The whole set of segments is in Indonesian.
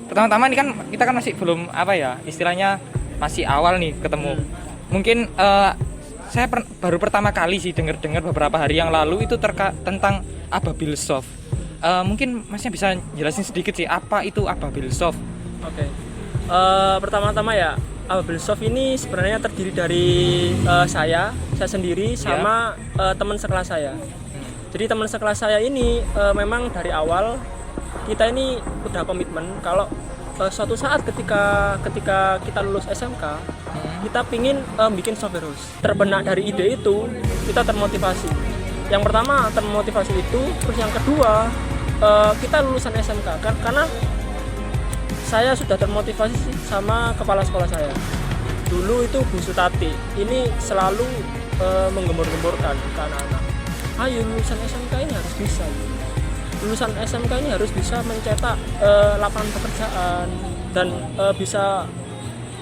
pertama-tama ini kan kita kan masih belum apa ya, istilahnya masih awal nih ketemu. Mungkin saya baru pertama kali sih dengar beberapa hari yang lalu itu tentang Ababilsoft. Mungkin Masnya bisa jelasin sedikit sih apa itu Ababilsoft. Oke. Pertama-tama ya, Ababilsoft ini sebenarnya terdiri dari saya sendiri sama teman sekelas saya. Jadi teman sekelas saya ini memang dari awal kita ini udah komitmen kalau suatu saat ketika kita lulus SMK, kita pingin bikin software house. Terbenak dari ide itu, kita termotivasi. Yang pertama termotivasi itu, terus yang kedua kita lulusan SMK kan, karena saya sudah termotivasi sama kepala sekolah saya. Dulu itu Bu Sutati, ini selalu menggembor-gemborkan ke anak-anak. Ayo lulusan SMK ini harus bisa. Lulusan SMK ini harus bisa mencetak lapangan pekerjaan dan bisa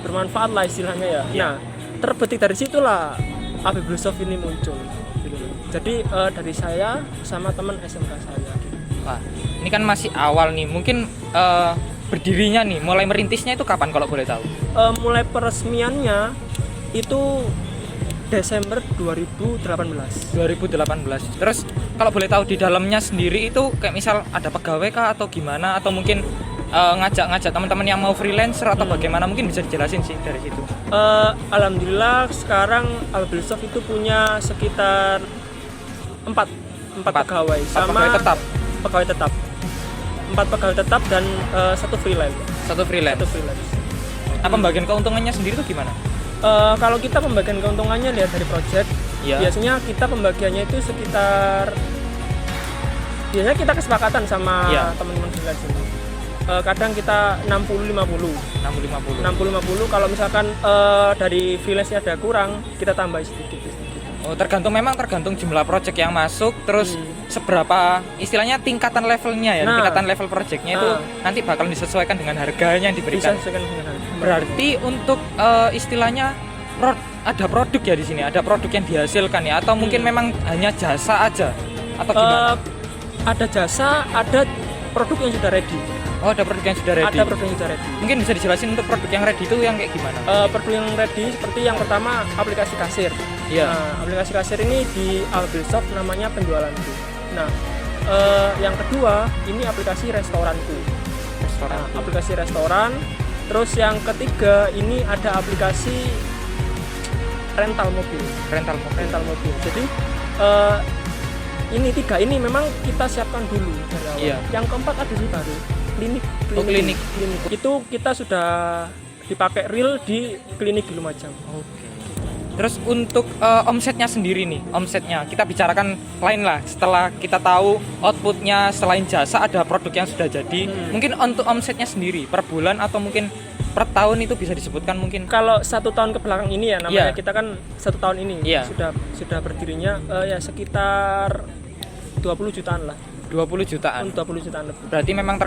bermanfaat lah istilahnya ya. Nah, terbetik dari situlah Ababilsoft ini muncul. Jadi dari saya sama teman SMK saya. Wah, ini kan masih awal nih. Mungkin berdirinya nih, mulai merintisnya itu kapan kalau boleh tahu? Mulai peresmiannya itu Desember 2018. Terus kalau boleh tahu di dalamnya sendiri itu kayak misal ada pegawai kah atau gimana, atau mungkin ngajak teman-teman yang mau freelancer atau bagaimana, mungkin bisa dijelasin sih dari situ. Alhamdulillah sekarang Ababilsoft itu punya sekitar 4 pegawai sama pegawai tetap. 4 pegawai tetap dan 1 freelance. Satu freelance. Nah, pembagian keuntungannya sendiri itu gimana? Kalau kita pembagian keuntungannya lihat dari project, biasanya kita pembagiannya itu sekitar, biasanya kita kesepakatan sama teman-teman freelance ini. Kadang kita 60-50. Kalau misalkan dari freelance-nya ada kurang, kita tambah sedikit. Oh, tergantung jumlah project yang masuk, terus seberapa istilahnya tingkatan levelnya ya, tingkatan level projectnya itu nanti bakal disesuaikan dengan harganya yang diberikan. Berarti untuk istilahnya ada produk ya di sini, ada produk yang dihasilkan ya, atau mungkin memang hanya jasa aja atau gimana? Ada jasa, ada produk yang sudah ready. Oh, ada produk yang sudah ready. Mungkin bisa dijelasin untuk produk yang ready itu yang kayak gimana? Produk yang ready seperti yang pertama aplikasi kasir. Nah, aplikasi kasir ini di Ababilsoft namanya Penjualanku. Nah, yang kedua ini aplikasi restoranku. Aplikasi restoran. Terus yang ketiga ini ada aplikasi rental mobil. Jadi ini 3 ini memang kita siapkan dulu dari awal. Yang keempat ada sih baru klinik. Itu kita sudah dipakai real di klinik di Lumajang. Terus untuk omsetnya sendiri nih, kita bicarakan lain lah. Setelah kita tahu outputnya selain jasa ada produk yang sudah jadi, mungkin untuk omsetnya sendiri per bulan atau mungkin per tahun itu bisa disebutkan mungkin. Kalau 1 tahun ke belakang ini ya namanya kita kan 1 tahun ini sudah berdirinya ya sekitar 20 jutaan lah. 20 jutaan lebih. Berarti memang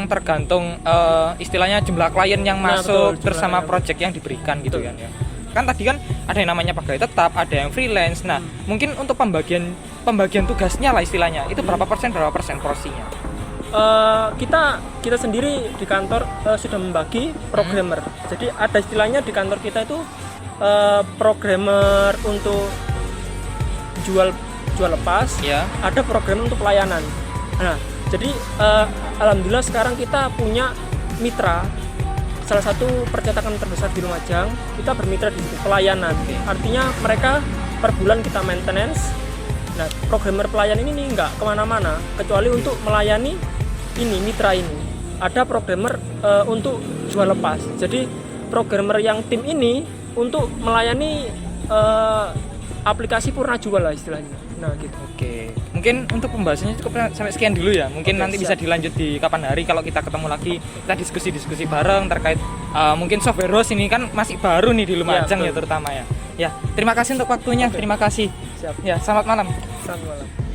tergantung istilahnya jumlah klien yang masuk terus sama project yang diberikan gitu kan ya. Kan tadi kan ada yang namanya pegawai tetap, ada yang freelance. Nah, mungkin untuk pembagian tugasnya lah istilahnya. Itu berapa persen porsinya? Kita sendiri di kantor sudah membagi programmer. Jadi ada istilahnya di kantor kita itu programmer untuk jual lepas, ada program untuk pelayanan. Nah, jadi alhamdulillah sekarang kita punya mitra, salah satu percetakan terbesar di Lumajang. Kita bermitra di situ pelayanan. Artinya mereka per bulan kita maintenance. Nah, programmer pelayan ini nggak kemana-mana kecuali untuk melayani ini mitra ini. Ada programmer untuk jual lepas. Jadi programmer yang tim ini untuk melayani aplikasi purna jual lah istilahnya. Nah gitu. Oke. Mungkin untuk pembahasannya cukup sampai sekian dulu ya. Mungkin nanti bisa dilanjut di kapan hari kalau kita ketemu lagi, kita diskusi bareng terkait mungkin software house ini kan masih baru nih di Lumajang ya terutama ya. Ya, terima kasih untuk waktunya. Terima kasih. Siap. Ya, selamat malam. Selamat malam.